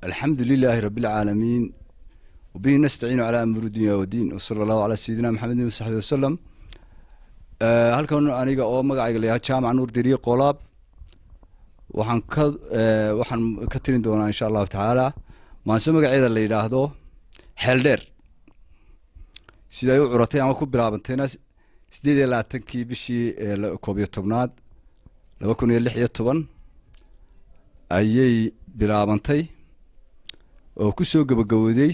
الحمد لله رب العالمين وبه نستعين على أمر الدنيا والدين وصلى الله على سيدنا محمد وصحبه وسلم. halkan aniga oo magacayga la yahay Jaamac Nuur Diriye Qolaab waxaan ka tirin doonaa insha Allah taala maanta magaceeda la yiraahdo Xeeldheer sida ay u curatay ama ku bilaabantayna 28kii bishii 11aad 2016 ayay bilaabantay oo ku soo gabagabowday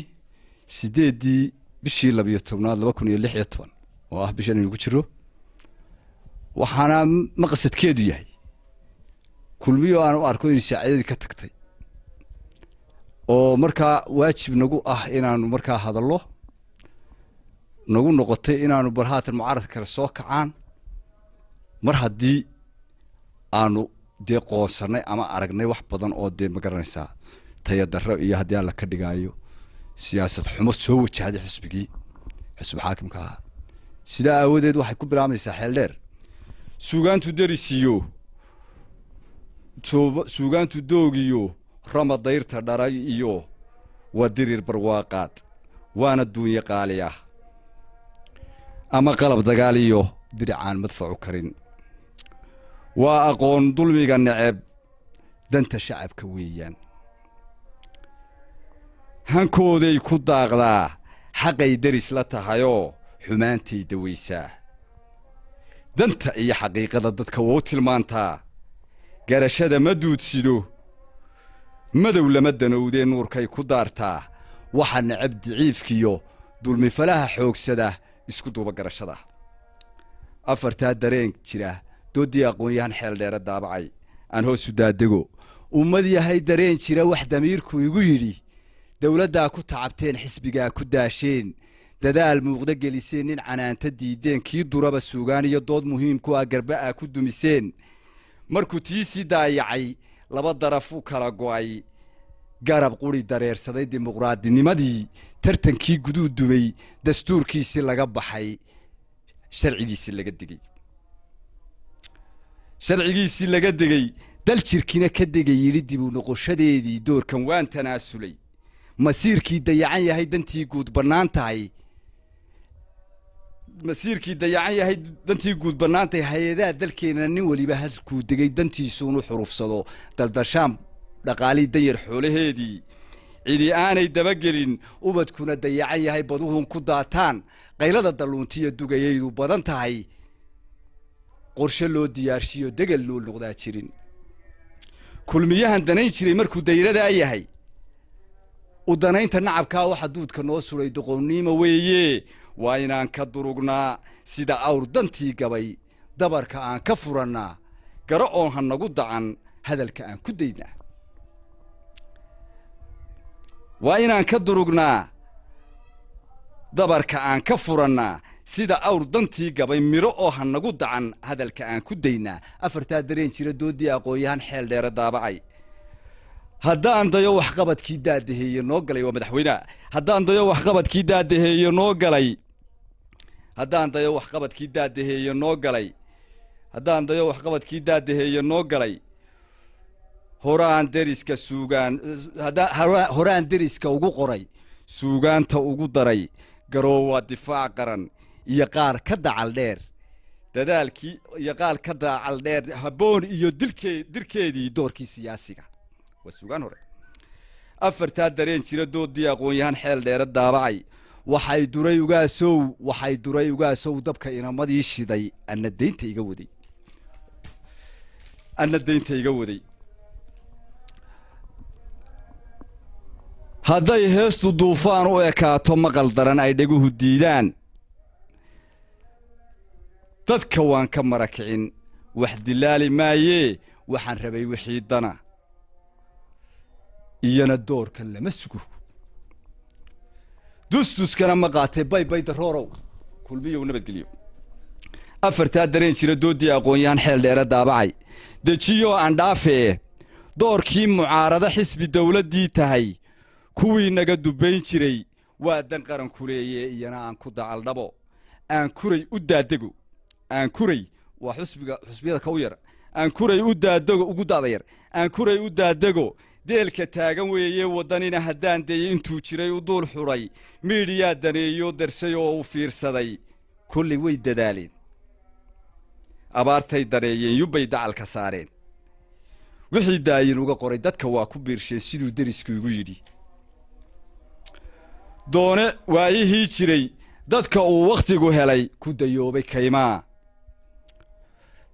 8dii bishii 12aad 2016 oo ah bishan inuu ku jiro waxaana maqsadkeedu yahay kulmiyo aan u arko in saacadii ka tagtay oo marka waajib nagu ah inaanu marka hadallo nagu noqotay inaanu barhaatan mucaaradka kala soo kacaan mar haddii aanu deeqoonsanay ama aragnay wax badan oo ma garanaysaa tayadaro iyo haddii la ka dhigaayo siyaasad xumo soo wajahday xisbigii xisb xaakimka sida awoodeed waxay ku bilaamaysaa Xeeldheer suugaantu darisiyo suugaantu doogiyo ramadayrta dharay iyo wadirir barwaaqaad waana duunya qaaliya ama qalab dagaal iyo diricaan madfacu karin waa aqoon dulmiga neceb danta shacabka weeyaan hankooday ku daaqdaa xaqay daris la tahayoo xumaantay dawaysaa danta iyo xaqiiqada dadka wuu tilmaantaa garashada ma duudsido madow lama danowdee nuurkay ku daartaa waxa necab diciifkiyo dulmi falaha xoogsada isku duuba garashada afartaa dareen jira doodii aqoon-yahan Xeeldheer daabacay aan hoos u daadego ummad yahay dareen jira wax damiirku igu yidhi dawladda ku tacabteen xisbiga ku daasheen dadaal muuqda geliseen in canaanta diideen kii duraba suugaan iyo dood muhiim ku ah garba ku dumiseen markuu tiisi daayacay laba daraf u kala go'ay garab quri dareersaday dimuqraadinimadii tartankii guduud dumay dastuurkiisi laga baxay sharcigiisi laga digay dal jirkina ka digay yiri dib u noqoshadeedii doorkan waan tanaasulay masiirkii dayacan yahay dantii guud banaan tahay hay'adaha dalkeena nin waliba halkuu degay dantiisu uu xurufsado daldashaan dhaqaali dayar xoolaheedii cidi aanay dabagelin ubadkuna dayacan yahay baduhun ku daataan qaylada daluuntiyo dugayaydu badan tahay qorshe loo diyaarshiyo degal loo noqdaa jirin kulmiyahan danayn jiray markuu dayrada yahay u danaynta nacabka waxa duudka noo suray doqonnimo weeye waa inaan ka durugnaa sida awr dantii gabay dabarka aan ka furannaa garo oon hanagu dacan hadalka aan ku daynaa waa inaan ka durugnaa dabarka aan ka furannaa sida awr dantii gabay miro oo hanagu dacan hadalka aan ku daynaa afartaa dareen jira doodii aqoon-yahan Xeeldheer daabacay haddaan dayo wax qabadkii daadaheeyo noo galay waa madaxweynaha haddaan dayo wax qabadkii daadaheeyo noo galay horaan deriska ugu qoray suugaanta ugu daray garoowa difaac qaran iyo qaar ka dacal dheer dadaalkii iyo qaar ka dacal dheer haboon iyo dirkeedii doorkii siyaasiga وسوغان هوري أفرتا دارين جيرا doodii aqoon-yahan Xeeldheer daabacay waxay duray ugaasoo dabka inamadii shiday ana deynta iga waday hadday heestu duufaan u ekaato maqal daran ay dhaguhu diidaan dadka waan ka marakicin wax dilaali maayee waxaan rabay wixii dana iyana doorkan lama sugo dustuskana ma qaatay bay daroorow kulmiyo nabadgeliyo afartaa dareen jira doodii aqoon-yahan Xeeldheer daabacay dejiyo aan dhaafee doorkii mucaarada xisbi dawladii tahay kuwii naga dubayn jiray waa dan qaran kuleeyay iyana aan ku dacal dhabo aan kuray u daadego aan kuray waa xisbiyada ka u yar aan kuray u daadego ugu daadayar aan kuray u daadego deelka taagan weeye waddanina haddaan dayay intuu jiray u duul xudhay miidhiyaa daneeyo darsay oo u fiirsaday kollay way dadaaleen abaartay dareeyeen yubbay dacalka saareen wixii daayin uga qoray dadka waa ku biirsheen siduu derisku igu yidhi doone waayihii jiray dadka uu wakhtigu helay ku dayoobay kaymaa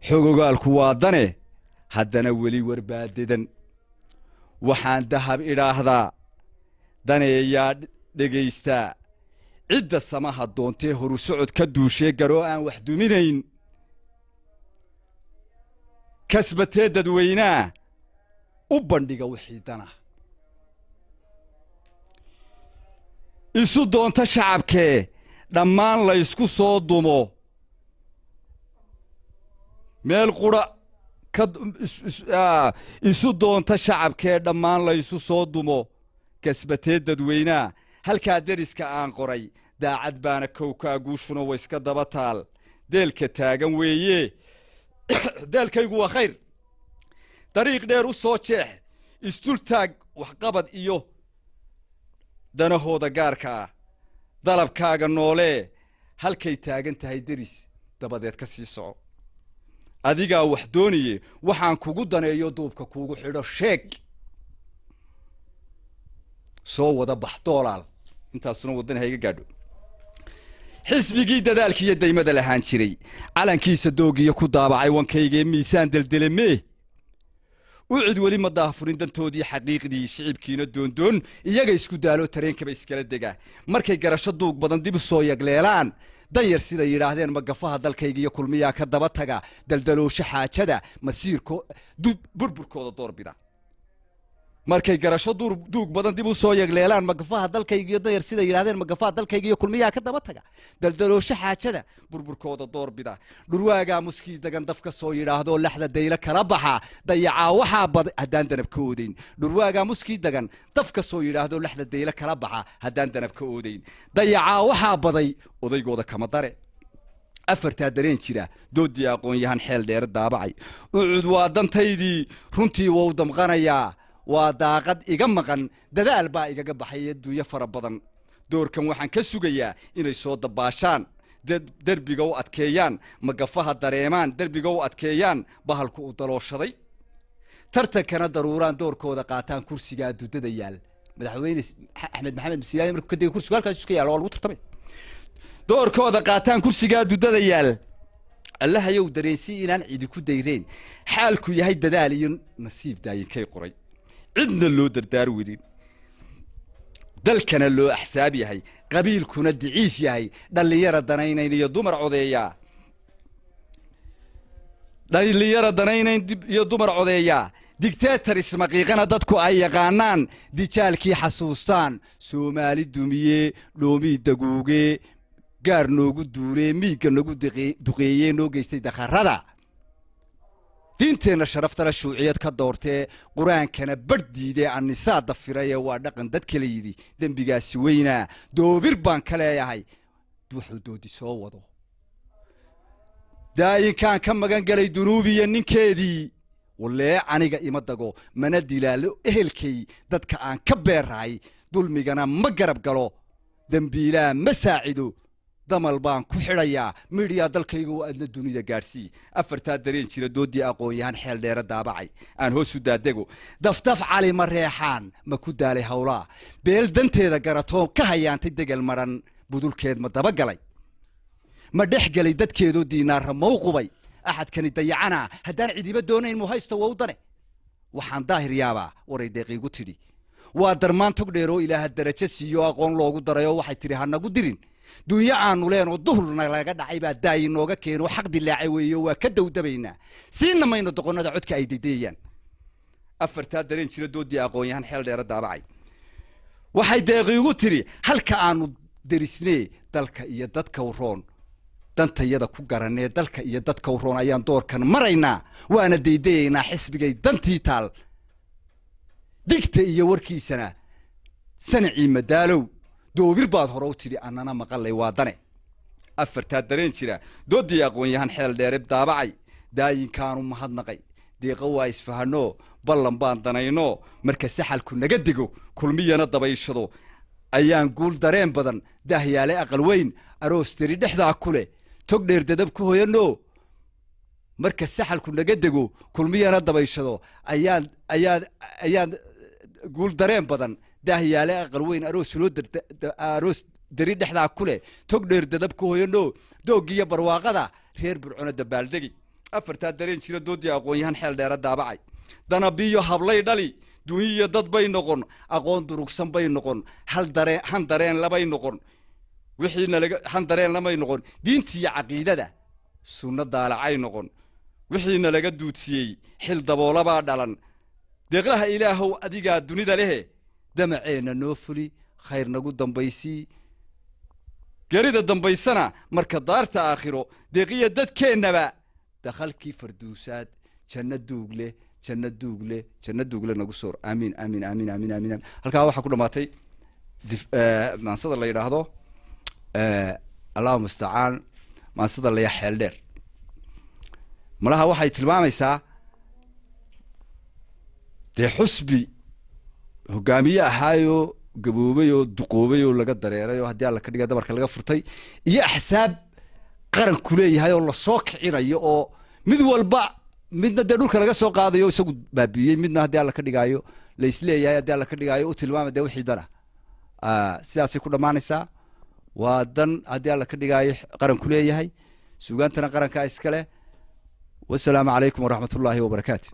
xogogaalku waa dane haddana weli warbaadedan waxaan dahab idhaahdaa daneeyaa dhegaystaa cidda samaha doontee horu socod ka duushee garoo aan wax duminayn kasbatee dadweynaa u bandhiga wixii dana isu doonta shacabkee dhammaan laysku soo dumo meel qura isu doonta shacabkee dhammaan laysu soo dumo kasbatee dadweynaa halkaa deriska aan qoray daacad baana kowkaa guushuna wa iska daba taal deelka taagan weeye deelkaygu waa khayr dariiq dheer u soo jeex isdultaag waxqabad iyo danahooda gaarka ah dalabkaaga noolee halkay taagan tahay deris dabadeed ka sii soco adigaa wax doonaye waxaan kugu daneeyo duubka kuugu xidho sheeg soo wada bax doolaal intaasuna waddan hayga gaadho xisbigii dadaalkiiyo daymada lahaan jiray calankiisa doogiyo ku daabacay wankaygee miisaan deldelemee u cid weli ma daafurin dantoodii xaqiiqdii shicibkiina doondoon iyaga isku daalo tareenkaba iskala dega markay garasho duug badan dib u soo yagleelaan danyar siday yidhaahdeen magafaha dalkaygiiyo kulmiyaa ka daba taga daldaloosho xaajada masiirko burburkooda doorbida markay garasho duug badan dib u soo yagleelaan magafaha dalkaygiiyo danyar siday yidhahdeen magafaha dalkaygiiyo kulmiyaa ka daba taga daldaloosho xaajada burburkooda doorbida dhurwaagaa muskii dagan daf ka soo yidhaahdo laxda daylo kala baxa dayacaa waxaa baday haddaan danab ka oodayn dhurwaagaa muskii dagan daf ka soo yidhaahdo laxda daylo kala baxa haddaan danab ka oodayn dayacaa waxaa baday odaygooda kama dare afartaa dareen jira doodii aqoon-yahan xeel dheere daabacay ucud waa dantaydii runtii wou damqanayaa waa daaqad iga maqan dadaal baa igaga baxay adduunyo fara badan doorkan waxaan ka sugayaa inay soo dabaashaan derbiga u adkeeyaan magafaha dareemaan derbiga u adkeeyaan bahalku u dalooshaday tartankana daruuraan doorkooda qaataan kursigaa duddada yaal madaxweyne axmed maxamed masiilaani markuu ka degay kursiga halkaas iska yaal waa lagu tartamay doorkooda qaataan kursigaa duddada yaal allahayow dareensii inaan cidi ku dayreen xaalku yahay dadaal iyo nasiib daayinkay qoray cidna loo dardaar werin dalkana loo axsaab yahay qabiilkuna daciif yahay dhallinyara danaynayn iyo dumar codeeyaa dhallinyara danaynayn iyo dumar codeeyaa digteetar ismaqiiqana dadku ay yaqaanaan dijaalkii xasuustaan soomaali dumiye dhoomii daguuge gaar noogu duulee miigga nagu duqeeyee noo geystay dakharada diinteenna sharaftana shuuciyad ka doortee qur-aankana badh diidee annisaa dafiraye waa dhaqan dad kala yidhi dembigaasi weynaa doobir baan ka leeyahay wuxuu doodi soo wado daayinkaan ka magan galay dunuubiya ninkeedii wallee aniga ima dago mana dilaalo ehelkay dadka aan ka beerrahay dulmigana ma garab galo dembiilaa ma saacido damal baan ku xidhayaa midhiyaa dalkayga oo aadna dunida gaadhsii afartaa dareen jira doodii aqoon-yahan xeel dheere daabacay aan hoos u daadego daftaf cali ma reexaan ma ku daalay hawlaa beel danteeda garatoo ka hayaantay degel madhan budulkeed ma dabagalay ma dhex gelay dadkeedoo diinaarra mau qubay axadkani dayacana haddaan cidiba doonayn muhaysta waa u dane waxaan daahir yaabaa waray deeqiigu tidhi waa darmaan tog dheeroo ilaaha darajo siiyo aqoon loogu darayoo waxay tidhi hanagu dirin dunya aanu leenoo duhurna laga dhacay baa daayi nooga keenoo xaq dilaacay weeyo waa ka dawdabaynaa siina mayno doqonnada codka ay daydeeyaan afartaa dareen jira doodii aqoon-yahan xeel dheere daabacay waxay deeqiigu tidhi halka aanu derisnee dalka iyo dadka roon dantayada ku garanee dalka iyo dadka roon ayaan doorkan maraynaa waana daydayaynaa xisbigay dantii taal digta iyo warkiisana sanacii madaalow doobir baad hore u tidhi annana maqallay waa dane afartaa dareen jira doodii aqoon-yahan xeel dheere daabacay daayinkaanu mahadnaqay deeqa waa isfahano ballan baan danayno marka saxalku naga digo kulmiyana dabayshado ayaan guul dareen badan dahyaale aqal weyn aroos tiri dhexdaa kule tog dheer dadab ku hoyano marka saxalku naga digo kulmiyana dabayshado ayaan guul dareen badan dahyaale aqal weyn aroos dari dhexdaa kule tog dheer dadab ku hoyano doogiya barwaaqada reer burcuna dabaaldegi afartaa dareen jira doodii aqoon-yahan xeel dheera daabacay danabiyo hablay dhali duniya dad bay noqon aqoon durugsan bay noqon han dareen labay noqon wixiina han dareen lamay noqon diintiiyo caqiidada sunna daalacay noqon wixiina laga duudsiyey xil daboolabaa dhalan deeqlaha ilaahow adigaa dunida lehe damaceena noo fuli khayr nagu dambaysii geerida dambaysana marka daarta aakhiro deeqiya dadkeennaba dakhalkii farduusaad janno duugle nagu soor amiin amiin amiin amiin amiin halkaa waxaa ku dhamaatay maansada la yidhaahdo allahu mustacaan maansada laya xeel dheer malaha waxay tilmaamaysaa dee xusbi hogaamiye ahaayo gaboobay oo duqoobay oo laga dareeray oo haddii alla ka dhiga dabarka laga furtay iyo axsaab qaran ku leeyahay oo la soo kicinayo oo mid walba midna dee dhulka laga soo qaadayo isagu baabiyey midna haddii alla ka dhigaayo la isleeyahay haddii alla ka dhigaayo u tilmaama dee wixii dana sidaasay ku dhammaanaysaa waa dan haddii alla ka dhigaayo qaran ku leeyahay suugaantana qarankaa iskale wasalaamu calaykum waraxmatullaahi wabarakaatu